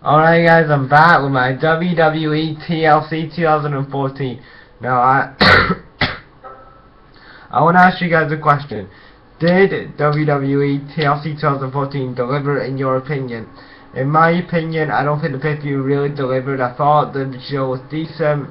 Alright guys, I'm back with my WWE TLC 2014. Now I want to ask you guys a question. Did WWE TLC 2014 deliver in your opinion? In my opinion, I don't think the pay-per-view really delivered. I thought the show was decent.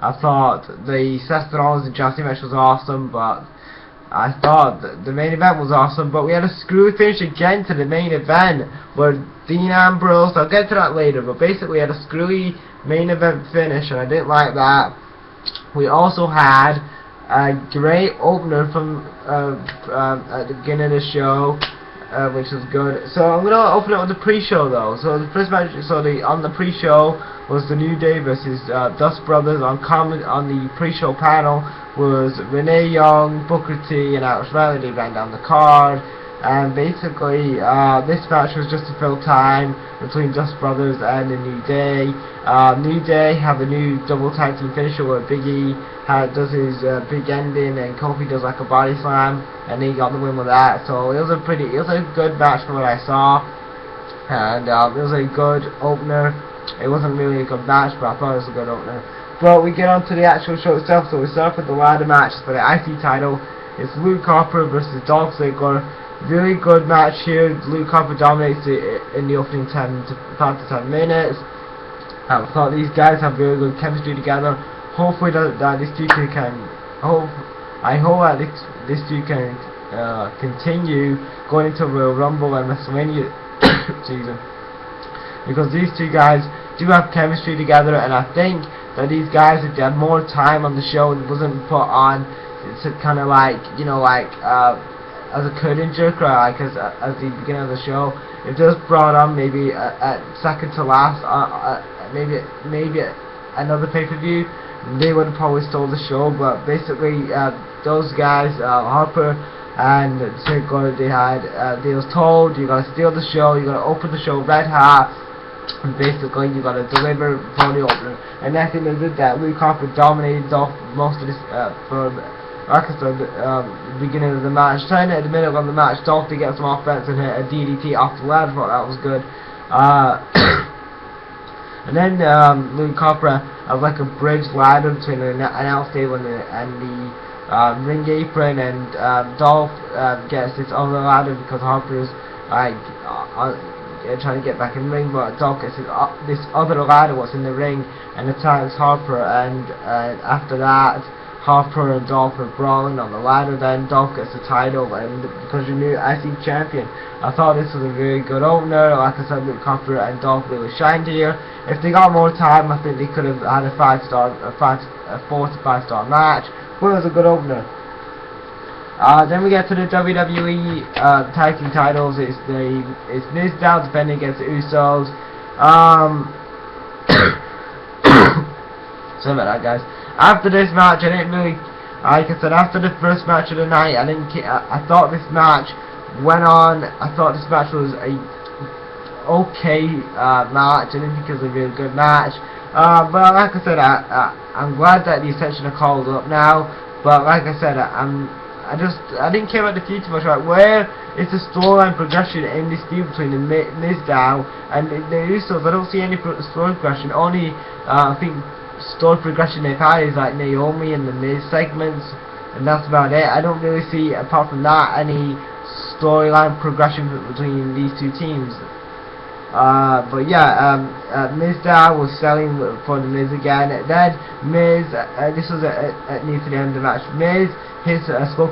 I thought the Seth Rollins and John Cena match was awesome, but I thought the main event was awesome, but we had a screwy finish again to the main event where Dean Ambrose, I'll get to that later, but basically we had a screwy main event finish and I didn't like that. We also had a great opener from at the beginning of the show, which was good. So I'm going to open it with the pre-show though. So the first match, on the pre-show was the New Day versus Dust Brothers. On the pre-show panel was Renee Young, Booker T, and Alex Riley. They ran down the card, and basically this match was just to fill time between Dust Brothers and the New Day. New Day have a new double tag team finisher where Big E does his big ending and Kofi does like a body slam, and he got the win with that. So it was a good match from what I saw, and it was a good opener. It wasn't really a good match, but I thought it was a good opener. But we get on to the actual show itself, so we start with the ladder match for the IC title. It's Luke Harper versus Dolph Ziggler. Really good match here. Luke Harper dominates it in the opening 5 to 10 minutes. I thought these guys have really good chemistry together. Hopefully that these two can continue going into Royal Rumble and WrestleMania season, because these two guys do have chemistry together, and I think that these guys, if they had more time on the show and wasn't put on, it's kind of like, you know, like as a curtain jerker, like as the beginning of the show, if they was brought on maybe at second to last, maybe another pay-per-view, they would have probably stole the show. But basically those guys, Harper and Ziggler, they was told, you gotta steal the show, you gotta open the show red hot, and basically you gotta deliver for the opener. And I think they did that. Luke Harper dominated Dolph most of this for, like I said, the beginning of the match. Turning at the middle of the match, Dolph to get some offense and hit a DDT off the ladder. I thought that was good. And then Luke Harper has like a bridge ladder between an announce table and the ring apron, and Dolph gets this other ladder because Harper's like trying to get back in the ring, but Dolph gets this other ladder what's in the ring and attacks Harper, and after that Harper and Dolph are brawling on the ladder. Then Dolph gets the title and becomes your new IC champion. I thought this was a really good opener. Like I said, Luke Harper and Dolph really shined here. If they got more time, I think they could have had a 4 to 5 star match, but it was a good opener. Then we get to the WWE tag team titles. It's Miz Dow defending against the Usos. Sorry about that, guys. After this match, I didn't really, like I said, after the first match of the night, I thought this match went on. I thought this match was a okay match. I didn't think it was a really good match. But like I said, I'm glad that the Ascension are called up now. But like I said, I didn't care about the feud too much. Like, where is the storyline progression in this feud between the Miz Dow and the Usos? I don't see any story progression. Only I think story progression they've had is like Naomi and the Miz segments, and that's about it. I don't really see, apart from that, any storyline progression between these two teams. But yeah, Miz Dow was selling for the Miz again. Then Miz, this was near to the end of the match. Miz hits a skull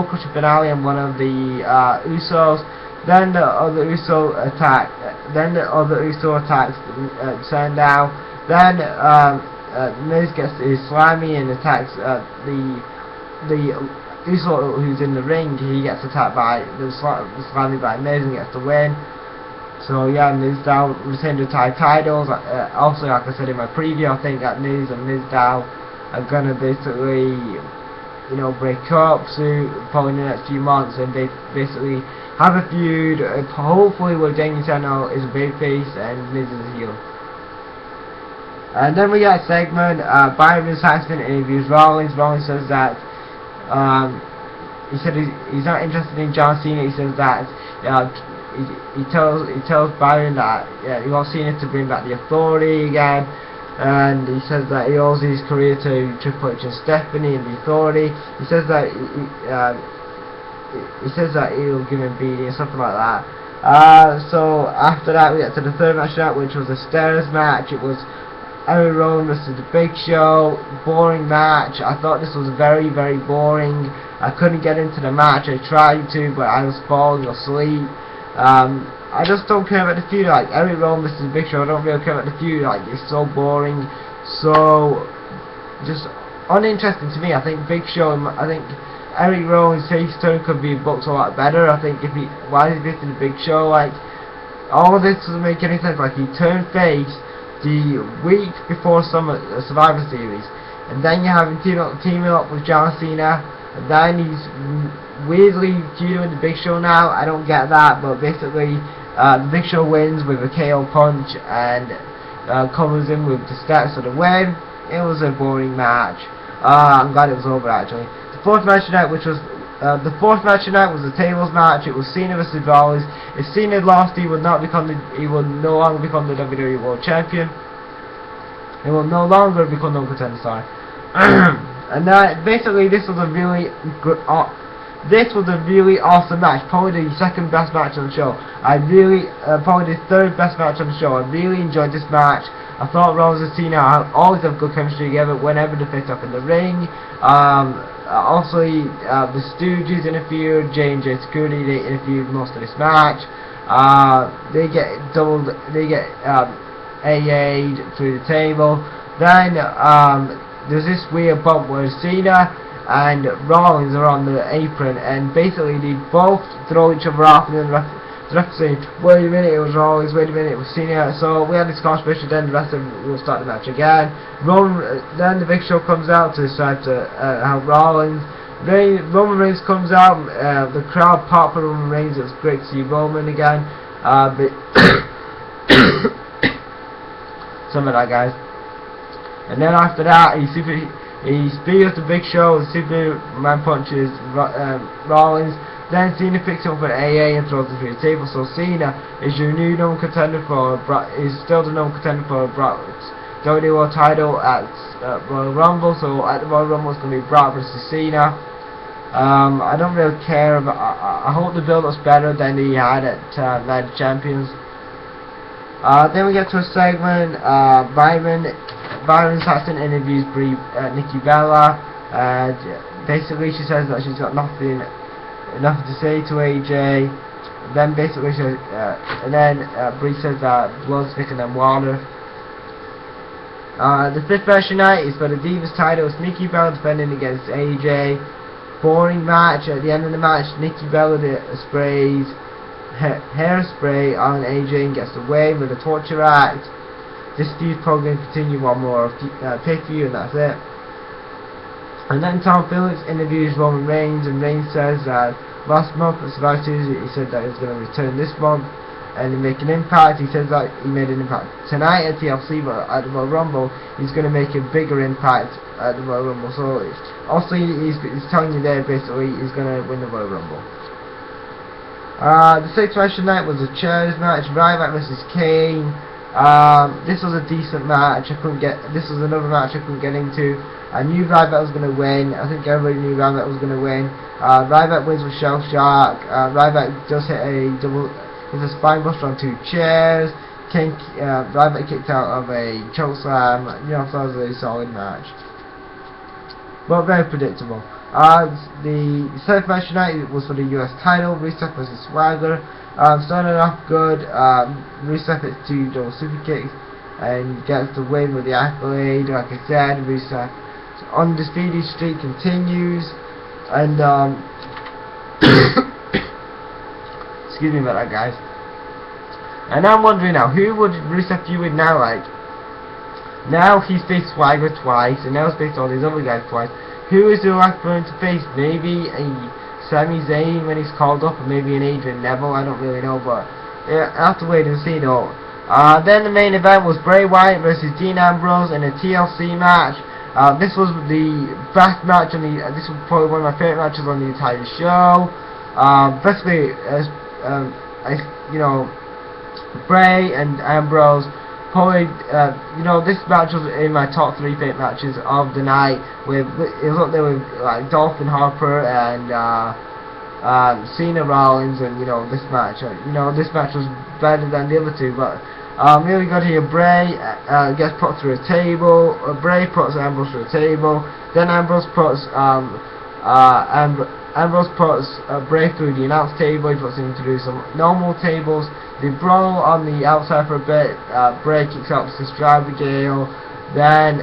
crusher finale on one of the Usos. Then the other Uso attacks Sandow. Then Miz gets his slimy and attacks the Uso who's in the ring. He gets attacked by the slimy by Miz and gets the win. So yeah, Miz Dow retained the tag titles. Also, like I said in my preview, I think that Miz and Miz Dow are gonna basically, you know, break up soon, probably in the next few months, and they basically have a feud. Hopefully, where Damien Sandow is a babyface and Miz is a heel. And then we got a segment, Byron Saxton interviews Rollins. Rollins says that he said he's not interested in John Cena. He says that he tells Byron that he wants Cena to bring back the Authority again, and he says that he owes his career to Triple H and Stephanie and the Authority. He says that he'll give him beating and something like that. So after that we get to the third match out, which was a Stairs match. It was Eric Rowan versus the Big Show. Boring match. I thought this was very boring. I couldn't get into the match. I tried to, but I was falling asleep. I just don't care about the feud. Like Eric Rowan versus the Big Show, I don't really care about the feud. Like it's so boring, so just uninteresting to me. I think Big Show, I think Eric Rowan's face turn could be booked a lot better. I think why is he beating the Big Show? Like all of this doesn't make any sense. Like he turned face the week before Survivor Series, and then you have him teaming up with John Cena, and then he's weirdly feuding with the Big Show now. I don't get that, but basically the Big Show wins with a KO punch and covers him with the steps of the win. It was a boring match. I'm glad it was over actually. The fourth match tonight, was a tables match. It was Cena versus Rollins. If Cena lost, he would no longer become the WWE World Champion. He will no longer become no contender. Sorry. And basically this was a really awesome match. Probably the second best match on the show. Probably the third best match on the show. I really enjoyed this match. I thought Rollins and Cena always have good chemistry together whenever they face up in the ring. Also, the Stooges interfered, J&J Security, they interfered most of this match. They get AA'd through the table. Then there's this weird bump where Cena and Rollins are on the apron, and basically they both throw each other off, and then the ref saying, wait a minute, it was Rollins, wait a minute, it was Cena. So we had this controversy, then the rest of them will start the match again. Then the Big Show comes out to try to help Rollins. Roman Reigns comes out, the crowd pop for Roman Reigns. It's great to see Roman again. But some of that, guys. And then after that, he spears the Big Show, and Superman punches Rollins. Then Cena picks him up an AA and throws him through the table. So Cena is your new number contender is still the number contender for Brock's WWE World title at Royal Rumble. So at the Royal Rumble, it's going to be Brock versus Cena. I don't really care about. I hope the build-up's better than he had at Night of Champions. Then we get to a segment. Byron Saxton interviews Nikki Bella. Basically, she says that she's got nothing to say to AJ. Then basically, Brie says that blood's thicker than water. The fifth match tonight is for the Divas title. It's Nikki Bella defending against AJ. Boring match. At the end of the match, Nikki Bella sprays hairspray on AJ and gets away with a torture act. This feud probably going to continue one more pay-per-view, and that's it. And then Tom Phillips interviews Roman Reigns, and Reigns says that last month at Survivor Series he said that he was going to return this month and make an impact. He says that he made an impact tonight at TLC, but at the Royal Rumble he's going to make a bigger impact at the Royal Rumble. So also he's telling you there basically he's going to win the Royal Rumble. The sixth match tonight was a chairs match, Ryback versus Kane. This was a decent match. This was another match I couldn't get into. I knew Ryback was going to win. I think everybody knew Ryback was going to win. Ryback wins with Shell Shock. Ryback does hit a spine buster on 2 chairs. Ryback kicked out of a chokeslam. You know, so it was a solid match, but very predictable. The seventh match tonight was for the US title, Rusev versus Swagger. Started off good. Rusev hits 2 double super kicks and gets the win with the accolade. Like I said, Rusev's undisputed streak continues, and excuse me about that, guys. And I'm wondering now, who would Rusev feud with now? Like, now he's faced Swagger twice, and now he's faced all these other guys twice. Who is the right person to face? Maybe a Sami Zayn when he's called up, or maybe an Adrian Neville. I don't really know, but yeah, I have to wait and see though. Then the main event was Bray Wyatt versus Dean Ambrose in a TLC match. This was the best match on this was probably one of my favorite matches on the entire show. Basically, you know, Bray and Ambrose. Probably, you know, this match was in my top 3 favorite matches of the night. With it was up there with like Dolphin Harper and Cena Rollins, and you know this match. This match was better than the other two, but really good here. Bray gets put through a table. Bray puts Ambrose through a table. Then Ambrose puts Bray through the announce table. He puts him through some normal tables. They brawl on the outside for a bit. Bray kicks out Sister Abigail. Then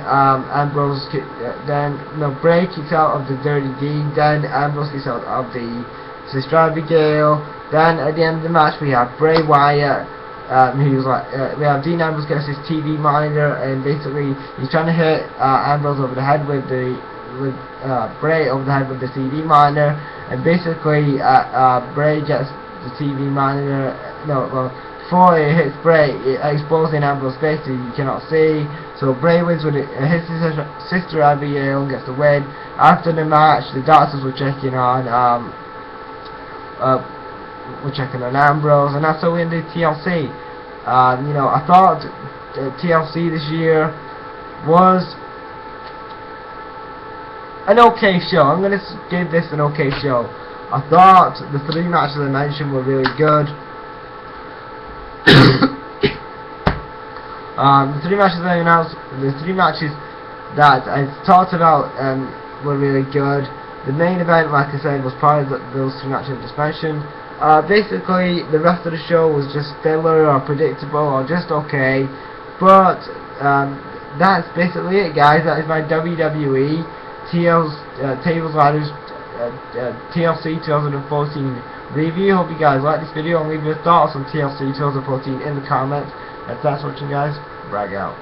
Bray kicks out of the Dirty Deed. Then Ambrose kicks out of the Sister Abigail. Then at the end of the match we have Bray Wyatt. We have Dean Ambrose gets his TV monitor, and basically he's trying to hit Ambrose over the head with Bray over the head with the TV monitor, and basically Bray gets the TV monitor. Before it hits Bray, it explodes in Ambrose's face, so you cannot see. So Bray wins with it, hits his sister Abigail and gets the win. After the match, the doctors were checking on Ambrose, and that's how we ended TLC. I thought TLC this year was an okay show. I'm going to give this an okay show. I thought the 3 matches I mentioned were really good. The 3 matches I announced, the 3 matches that I talked about were really good. The main event, like I said, was part of those 3 matches I just mentioned. Basically, the rest of the show was just filler or predictable or just okay. But that's basically it, guys. That is my WWE Tables Ladders TLC 2014 review. Hope you guys like this video, and leave your thoughts on TLC 2014 in the comments. And thanks for watching, guys. Brag out.